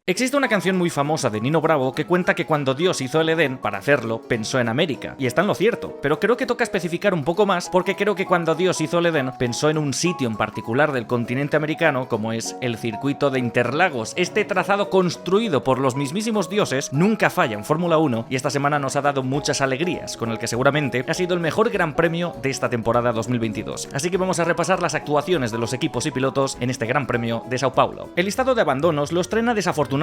Existe una canción muy famosa de Nino Bravo que cuenta que cuando Dios hizo el Edén, para hacerlo, pensó en América. Y está en lo cierto, pero creo que toca especificar un poco más porque creo que cuando Dios hizo el Edén, pensó en un sitio en particular del continente americano como es el circuito de Interlagos. Este trazado construido por los mismísimos dioses nunca falla en Fórmula 1 y esta semana nos ha dado muchas alegrías, con el que seguramente ha sido el mejor gran premio de esta temporada 2022. Así que vamos a repasar las actuaciones de los equipos y pilotos en este Gran Premio de Sao Paulo. El listado de abandonos lo estrena desafortunadamente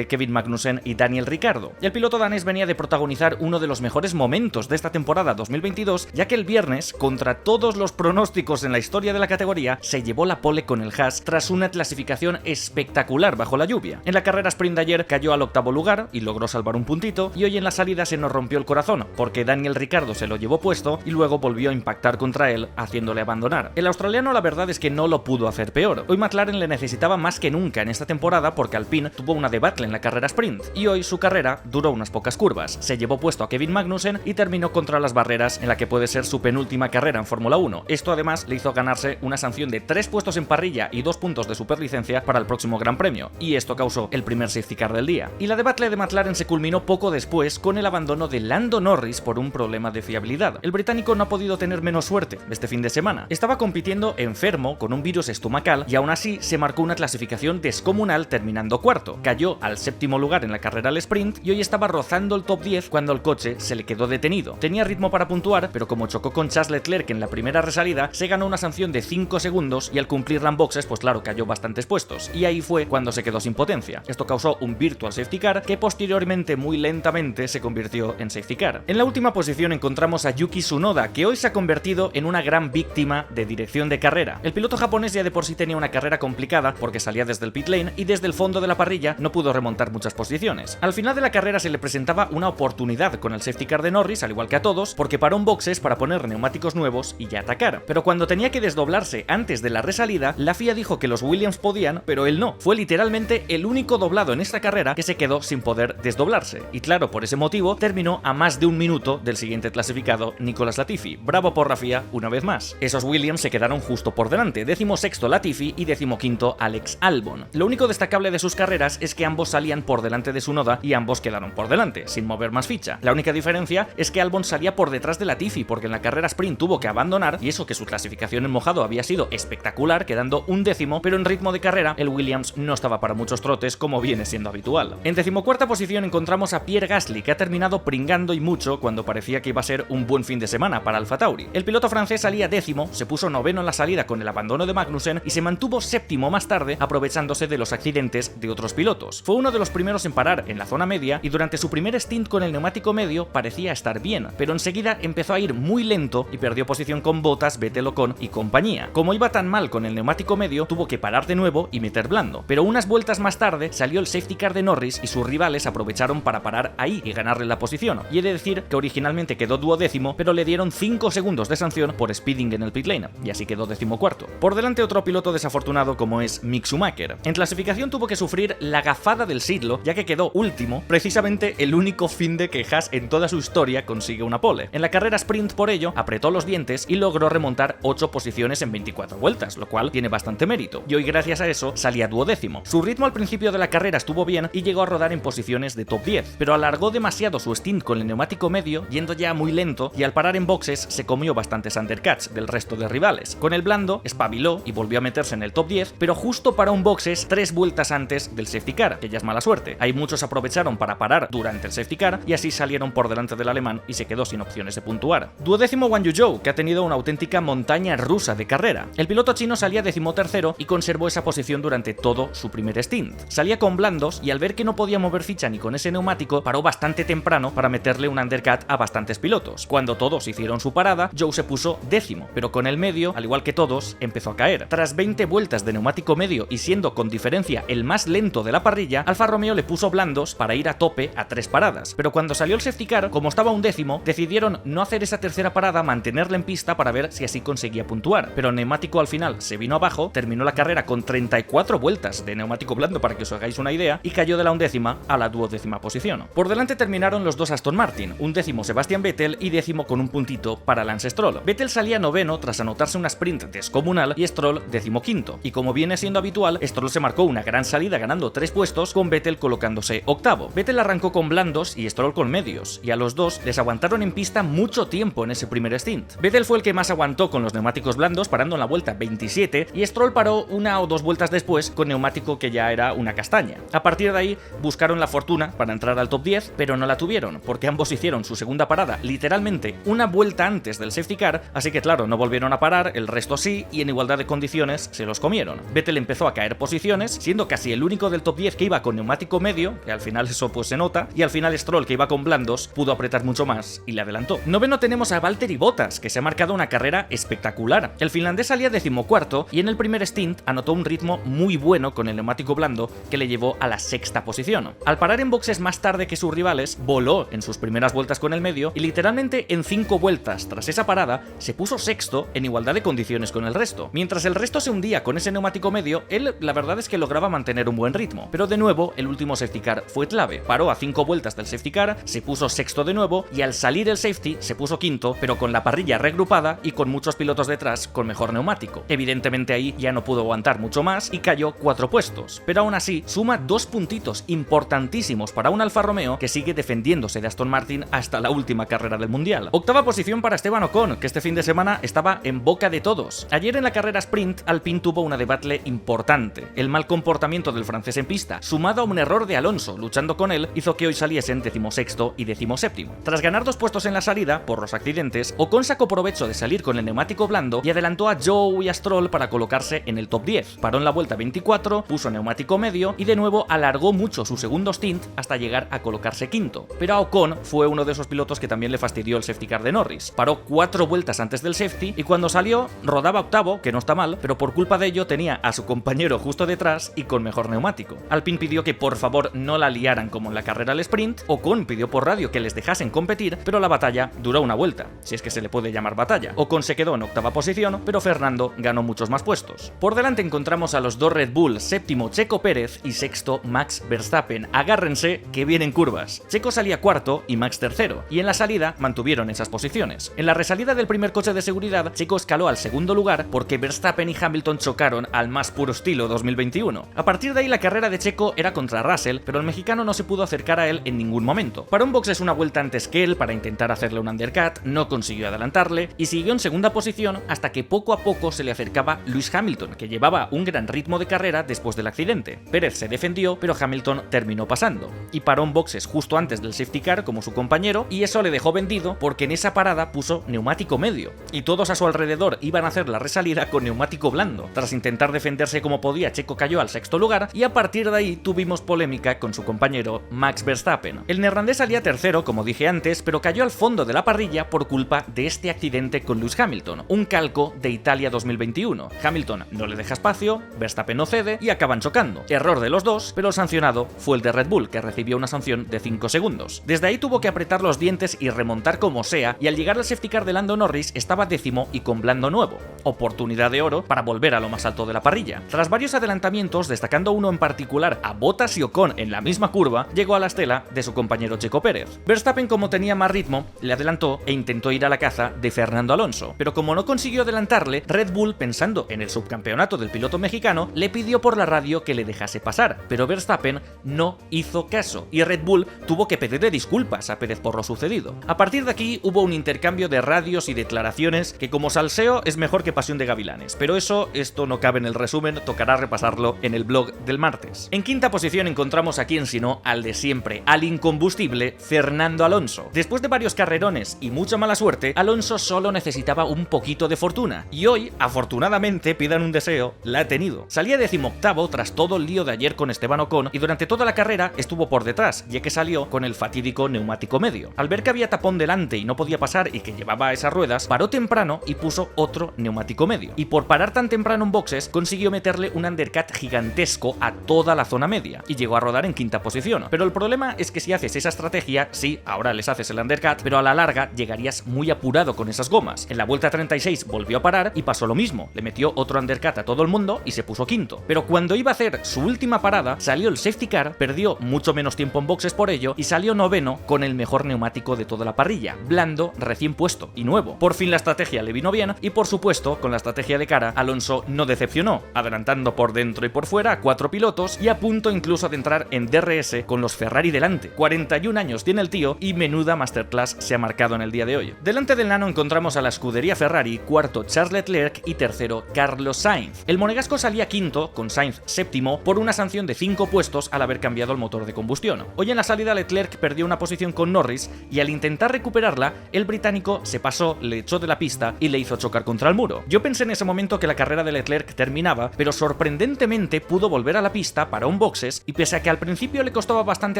Kevin Magnussen y Daniel Ricciardo. El piloto danés venía de protagonizar uno de los mejores momentos de esta temporada 2022, ya que el viernes, contra todos los pronósticos en la historia de la categoría, se llevó la pole con el Haas tras una clasificación espectacular bajo la lluvia. En la carrera sprint de ayer cayó al octavo lugar y logró salvar un puntito, y hoy en la salida se nos rompió el corazón, porque Daniel Ricciardo se lo llevó puesto y luego volvió a impactar contra él, haciéndole abandonar. El australiano la verdad es que no lo pudo hacer peor. Hoy McLaren le necesitaba más que nunca en esta temporada porque Alpine tuvo una debacle en la carrera sprint, y hoy su carrera duró unas pocas curvas. Se llevó puesto a Kevin Magnussen y terminó contra las barreras en la que puede ser su penúltima carrera en Fórmula 1. Esto además le hizo ganarse una sanción de 3 puestos en parrilla y 2 puntos de superlicencia para el próximo Gran Premio, y esto causó el primer safety car del día. Y la debacle de McLaren se culminó poco después con el abandono de Lando Norris por un problema de fiabilidad. El británico no ha podido tener menos suerte este fin de semana. Estaba compitiendo enfermo con un virus estomacal y aún así se marcó una clasificación descomunal terminando cuarto. Cayó al séptimo lugar en la carrera al sprint y hoy estaba rozando el top 10 cuando el coche se le quedó detenido. Tenía ritmo para puntuar, pero como chocó con Charles Leclerc en la primera resalida, se ganó una sanción de 5 segundos y al cumplirla en boxes, pues claro, cayó bastantes puestos. Y ahí fue cuando se quedó sin potencia. Esto causó un virtual safety car que posteriormente, muy lentamente, se convirtió en safety car. En la última posición encontramos a Yuki Tsunoda, que hoy se ha convertido en una gran víctima de dirección de carrera. El piloto japonés ya de por sí tenía una carrera complicada porque salía desde el pit lane y desde el fondo de la parrilla no pudo remontar muchas posiciones. Al final de la carrera se le presentaba una oportunidad con el safety car de Norris, al igual que a todos, porque paró en boxes para poner neumáticos nuevos y ya atacar. Pero cuando tenía que desdoblarse antes de la resalida, la FIA dijo que los Williams podían, pero él no. Fue literalmente el único doblado en esta carrera que se quedó sin poder desdoblarse. Y claro, por ese motivo, terminó a más de un minuto del siguiente clasificado, Nicolas Latifi. Bravo por la FIA una vez más. Esos Williams se quedaron justo por delante, 16º Latifi y 15º Alex Albon. Lo único destacable de sus carreras es que ambos salían por delante de Tsunoda y ambos quedaron por delante, sin mover más ficha. La única diferencia es que Albon salía por detrás de Latifi porque en la carrera sprint tuvo que abandonar, y eso que su clasificación en mojado había sido espectacular, quedando 11º, pero en ritmo de carrera el Williams no estaba para muchos trotes como viene siendo habitual. En 14ª posición encontramos a Pierre Gasly, que ha terminado pringando y mucho cuando parecía que iba a ser un buen fin de semana para AlphaTauri. El piloto francés salía 10º, se puso 9º en la salida con el abandono de Magnussen y se mantuvo 7º más tarde aprovechándose de los accidentes de otros pilotos. Fue uno de los primeros en parar en la zona media y durante su primer stint con el neumático medio parecía estar bien, pero enseguida empezó a ir muy lento y perdió posición con Bottas, Vettel, Ocon y compañía. Como iba tan mal con el neumático medio, tuvo que parar de nuevo y meter blando, pero unas vueltas más tarde salió el safety car de Norris y sus rivales aprovecharon para parar ahí y ganarle la posición. Y he de decir que originalmente quedó 12º, pero le dieron 5 segundos de sanción por speeding en el pit lane, y así quedó 14º. Por delante otro piloto desafortunado como es Mick Schumacher. En clasificación tuvo que sufrir la gafada del siglo, ya que quedó último, precisamente el único fin de que Haas en toda su historia consigue una pole. En la carrera sprint, por ello, apretó los dientes y logró remontar 8 posiciones en 24 vueltas, lo cual tiene bastante mérito, y hoy gracias a eso salía 12º. Su ritmo al principio de la carrera estuvo bien y llegó a rodar en posiciones de top 10, pero alargó demasiado su stint con el neumático medio, yendo ya muy lento, y al parar en boxes se comió bastantes undercuts del resto de rivales. Con el blando, espabiló y volvió a meterse en el top 10, pero justo paró en boxes 3 vueltas antes del safety car, que ya es mala suerte. Hay muchos aprovecharon para parar durante el safety car y así salieron por delante del alemán y se quedó sin opciones de puntuar. 12º Guan Yu Zhou, que ha tenido una auténtica montaña rusa de carrera. El piloto chino salía 13º y conservó esa posición durante todo su primer stint. Salía con blandos y al ver que no podía mover ficha ni con ese neumático, paró bastante temprano para meterle un undercut a bastantes pilotos. Cuando todos hicieron su parada, Zhou se puso 10º, pero con el medio, al igual que todos, empezó a caer. Tras 20 vueltas de neumático medio y siendo con diferencia el más lento de la parrilla, Alfa Romeo le puso blandos para ir a tope a 3 paradas, pero cuando salió el safety car, como estaba 11º, decidieron no hacer esa tercera parada, mantenerla en pista para ver si así conseguía puntuar, pero el neumático al final se vino abajo, terminó la carrera con 34 vueltas de neumático blando para que os hagáis una idea y cayó de la 11ª a la 12ª posición. Por delante terminaron los dos Aston Martin, 11º Sebastian Vettel y 10º con un puntito para Lance Stroll. Vettel salía 9º tras anotarse una sprint descomunal y Stroll 15º, y como viene siendo habitual, Stroll se marcó una gran salida ganando 3 3 puestos, con Vettel colocándose octavo. Vettel arrancó con blandos y Stroll con medios, y a los dos les aguantaron en pista mucho tiempo en ese primer stint. Vettel fue el que más aguantó con los neumáticos blandos, parando en la vuelta 27, y Stroll paró una o dos vueltas después con neumático que ya era una castaña. A partir de ahí buscaron la fortuna para entrar al top 10, pero no la tuvieron, porque ambos hicieron su segunda parada literalmente una vuelta antes del safety car, así que claro, no volvieron a parar, el resto sí, y en igualdad de condiciones se los comieron. Vettel empezó a caer posiciones, siendo casi el único del top 10 que iba con neumático medio, que al final eso pues se nota, y al final Stroll, que iba con blandos, pudo apretar mucho más y le adelantó. Noveno tenemos a Valtteri Bottas, que se ha marcado una carrera espectacular. El finlandés salía 14º y en el primer stint anotó un ritmo muy bueno con el neumático blando que le llevó a la 6ª posición. Al parar en boxes más tarde que sus rivales, voló en sus primeras vueltas con el medio y literalmente en 5 vueltas tras esa parada se puso sexto en igualdad de condiciones con el resto. Mientras el resto se hundía con ese neumático medio, él la verdad es que lograba mantener un buen ritmo, pero de nuevo el último safety car fue clave. Paró a 5 vueltas del safety car, se puso sexto de nuevo y al salir el safety se puso quinto, pero con la parrilla regrupada y con muchos pilotos detrás con mejor neumático. Evidentemente ahí ya no pudo aguantar mucho más y cayó 4 puestos, pero aún así suma 2 puntitos importantísimos para un Alfa Romeo que sigue defendiéndose de Aston Martin hasta la última carrera del Mundial. Octava posición para Esteban Ocon, que este fin de semana estaba en boca de todos. Ayer en la carrera sprint, Alpine tuvo una debacle importante. El mal comportamiento del francés en pista, sumado a un error de Alonso luchando con él, hizo que hoy saliesen 16º y 17º. Tras ganar 2 puestos en la salida, por los accidentes, Ocon sacó provecho de salir con el neumático blando y adelantó a Zhou y a Stroll para colocarse en el top 10. Paró en la vuelta 24, puso neumático medio y de nuevo alargó mucho su segundo stint hasta llegar a colocarse quinto. Pero a Ocon fue uno de esos pilotos que también le fastidió el safety car de Norris. Paró 4 vueltas antes del safety y cuando salió rodaba octavo, que no está mal, pero por culpa de ello tenía a su compañero justo detrás y con mejor neumático. Alpine pidió que por favor no la liaran como en la carrera al sprint, Ocon pidió por radio que les dejasen competir, pero la batalla duró una vuelta, si es que se le puede llamar batalla. Ocon se quedó en octava posición, pero Fernando ganó muchos más puestos. Por delante encontramos a los 2 Red Bull, séptimo Checo Pérez y sexto Max Verstappen. Agárrense que vienen curvas. Checo salía cuarto y Max tercero, y en la salida mantuvieron esas posiciones. En la resalida del primer coche de seguridad, Checo escaló al segundo lugar porque Verstappen y Hamilton chocaron al más puro estilo 2021. A partir de ahí la carrera de Checo era contra Russell, pero el mexicano no se pudo acercar a él en ningún momento. Paró en boxes una vuelta antes que él para intentar hacerle un undercut, no consiguió adelantarle y siguió en segunda posición hasta que poco a poco se le acercaba Lewis Hamilton, que llevaba un gran ritmo de carrera después del accidente. Pérez se defendió, pero Hamilton terminó pasando y paró en boxes justo antes del safety car como su compañero, y eso le dejó vendido porque en esa parada puso neumático medio y todos a su alrededor iban a hacer la resalida con neumático blando. Tras intentar defenderse como podía, Checo cayó al sexto lugar y a partir de ahí tuvimos polémica con su compañero Max Verstappen. El neerlandés salía tercero, como dije antes, pero cayó al fondo de la parrilla por culpa de este accidente con Lewis Hamilton, un calco de Italia 2021. Hamilton no le deja espacio, Verstappen no cede y acaban chocando. Error de los dos, pero el sancionado fue el de Red Bull, que recibió una sanción de 5 segundos. Desde ahí tuvo que apretar los dientes y remontar como sea, y al llegar al safety car de Lando Norris estaba décimo y con blando nuevo. Oportunidad de oro para volver a lo más alto de la parrilla. Tras varios adelantamientos, destacando uno en particular a Bottas y Ocon en la misma curva, llegó a la estela de su compañero Checo Pérez. Verstappen, como tenía más ritmo, le adelantó e intentó ir a la caza de Fernando Alonso, pero como no consiguió adelantarle, Red Bull, pensando en el subcampeonato del piloto mexicano, le pidió por la radio que le dejase pasar, pero Verstappen no hizo caso y Red Bull tuvo que pedirle disculpas a Pérez por lo sucedido. A partir de aquí hubo un intercambio de radios y declaraciones que, como salseo, es mejor que Pasión de Gavilanes, pero esto no cabe en el resumen, tocará repasarlo en el blog del martes. En quinta posición encontramos a quien sino al de siempre, al incombustible Fernando Alonso. Después de varios carrerones y mucha mala suerte, Alonso solo necesitaba un poquito de fortuna, y hoy, afortunadamente, pidan un deseo, la ha tenido. Salía 18º tras todo el lío de ayer con Esteban Ocon y durante toda la carrera estuvo por detrás, ya que salió con el fatídico neumático medio. Al ver que había tapón delante y no podía pasar y que llevaba esas ruedas, paró temprano y puso otro neumático medio. Y por parar tan temprano en boxes, consiguió meterle un undercut gigantesco a toda la zona media y llegó a rodar en quinta posición. Pero el problema es que si haces esa estrategia, sí, ahora les haces el undercut, pero a la larga llegarías muy apurado con esas gomas. En la vuelta 36 volvió a parar y pasó lo mismo, le metió otro undercut a todo el mundo y se puso quinto. Pero cuando iba a hacer su última parada, salió el safety car, perdió mucho menos tiempo en boxes por ello y salió noveno con el mejor neumático de toda la parrilla, blando, recién puesto y nuevo. Por fin la estrategia le vino bien y por supuesto con la estrategia de cara Alonso no decepcionó, adelantando por dentro y por fuera a 4 pilotos y a punto incluso de entrar en DRS con los Ferrari delante. 41 años tiene el tío y menuda masterclass se ha marcado en el día de hoy. Delante del nano encontramos a la escudería Ferrari, cuarto Charles Leclerc y tercero Carlos Sainz. El monegasco salía quinto, con Sainz séptimo, por una sanción de 5 puestos al haber cambiado el motor de combustión. Hoy en la salida Leclerc perdió una posición con Norris y al intentar recuperarla, el británico se pasó, le echó de la pista y le hizo chocar contra el muro. Yo pensé en ese momento que la carrera de Leclerc terminaba, pero sorprendentemente pudo volver a la pista para un boxes y pese a que al principio le costaba bastante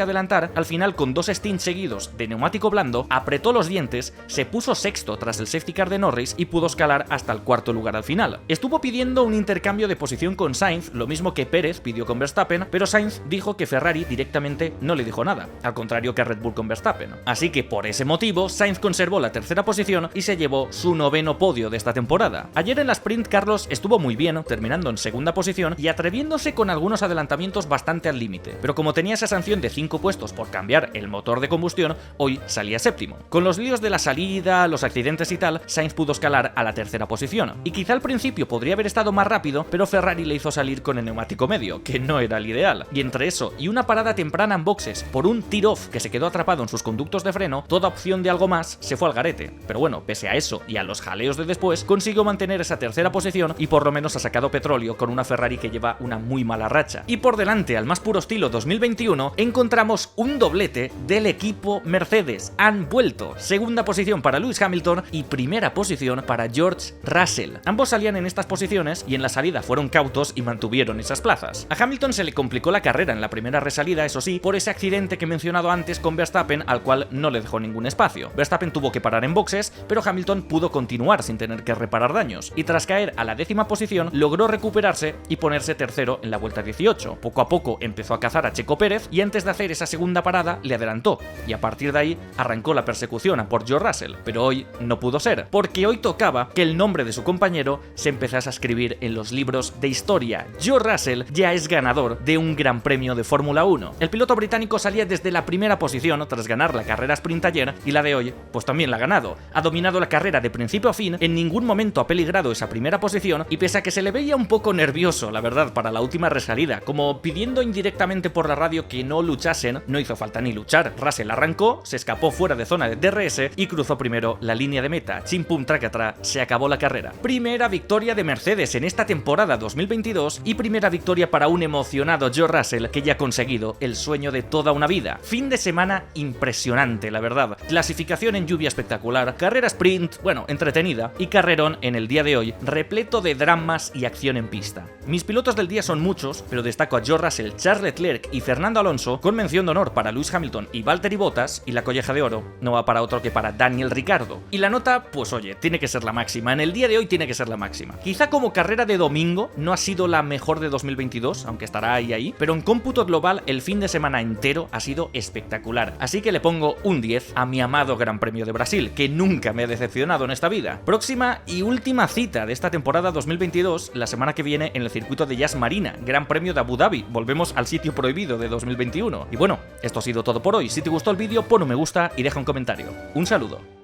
adelantar, al final con 2 stints seguidos de neumático blando, apretó los dientes, se puso sexto tras el safety car de Norris y pudo escalar hasta el cuarto lugar al final. Estuvo pidiendo un intercambio de posición con Sainz, lo mismo que Pérez pidió con Verstappen, pero Sainz dijo que Ferrari directamente no le dijo nada, al contrario que Red Bull con Verstappen. Así que por ese motivo, Sainz conservó la tercera posición y se llevó su 9º podio de esta temporada. Ayer en la sprint Carlos estuvo muy bien, terminando en segunda posición y atreviéndose con algunos adelantamientos bastante al límite, pero como tenía esa sanción de 5 puestos por cambiar el motor de combustión, hoy salía séptimo. Con los líos de la salida, los accidentes y tal, Sainz pudo escalar a la tercera posición, y quizá al principio podría haber estado más rápido, pero Ferrari le hizo salir con el neumático medio, que no era el ideal, y entre eso y una parada temprana en boxes por un tear-off que se quedó atrapado en sus conductos de freno, toda opción de algo más se fue al garete. Pero bueno, pese a eso y a los jaleos de después, consiguió mantener esa tercera posición y por lo menos ha sacado petróleo con una Ferrari que lleva una muy mala racha. Y por delante, al más puro estilo 2021, encontramos un doblete del equipo Mercedes. Han vuelto. Segunda posición para Lewis Hamilton y primera posición para George Russell. Ambos salían en estas posiciones y en la salida fueron cautos y mantuvieron esas plazas. A Hamilton se le complicó la carrera en la primera resalida, eso sí, por ese accidente que he mencionado antes con Verstappen, al cual no le dejó ningún espacio. Verstappen tuvo que parar en boxes, pero Hamilton pudo continuar sin tener que reparar daños, y tras caer a la 10ª posición, logró recuperarse y ponerse tercero en la vuelta 18. Poco a poco empezó a cazar a Checo Pérez y antes de hacer esa segunda parada le adelantó, y a partir de ahí arrancó la persecución a por George Russell, pero hoy no pudo ser, porque hoy tocaba que el nombre de su compañero se empezase a escribir en los libros de historia. George Russell ya es ganador de un gran premio de Fórmula 1. El piloto británico salía desde la primera posición tras ganar la carrera sprint ayer y la de hoy pues también la ha ganado. Ha dominado la carrera de principio a fin, en ningún momento ha peligrado esa primera posición y pese a que se le veía un poco nervioso, la verdad, para la última resalida, como pidiendo indirectamente por la radio que no luchasen, no hizo falta ni luchar. Russell arrancó, se escapó fuera de zona de DRS y cruzó primero la línea de meta. Chim pum tracatra, se acabó la carrera. Primera victoria de Mercedes en esta temporada 2022 y primera victoria para un emocionado George Russell que ya ha conseguido el sueño de toda una vida. Fin de semana impresionante, la verdad. Clasificación en lluvia espectacular, carrera sprint, bueno, entretenida, y carrerón en el día de hoy, repleto de dramas y acción en pista. Mis pilotos del día son muchos, pero destaco a George Russell, Charles Leclerc y Fernando Alonso, con mención de honor para Lewis Hamilton y Valtteri Bottas, y la colleja de oro no va para otro que para Daniel Ricciardo. Y la nota, pues oye, tiene que ser la máxima, en el día de hoy tiene que ser la máxima. Quizá como carrera de domingo no ha sido la mejor de 2022, aunque estará ahí, pero en cómputo global el fin de semana entero ha sido espectacular. Así que le pongo un 10 a mi amado Gran Premio de Brasil, que nunca me ha decepcionado en esta vida. Próxima y última cita de esta temporada 2022, la semana que viene en el circuito de Yas Marina, Gran Premio de Abu Dhabi. Volvemos al sitio prohibido de 2021. Y bueno, esto ha sido todo por hoy. Si te gustó el vídeo, pon un me gusta y deja un comentario. Un saludo.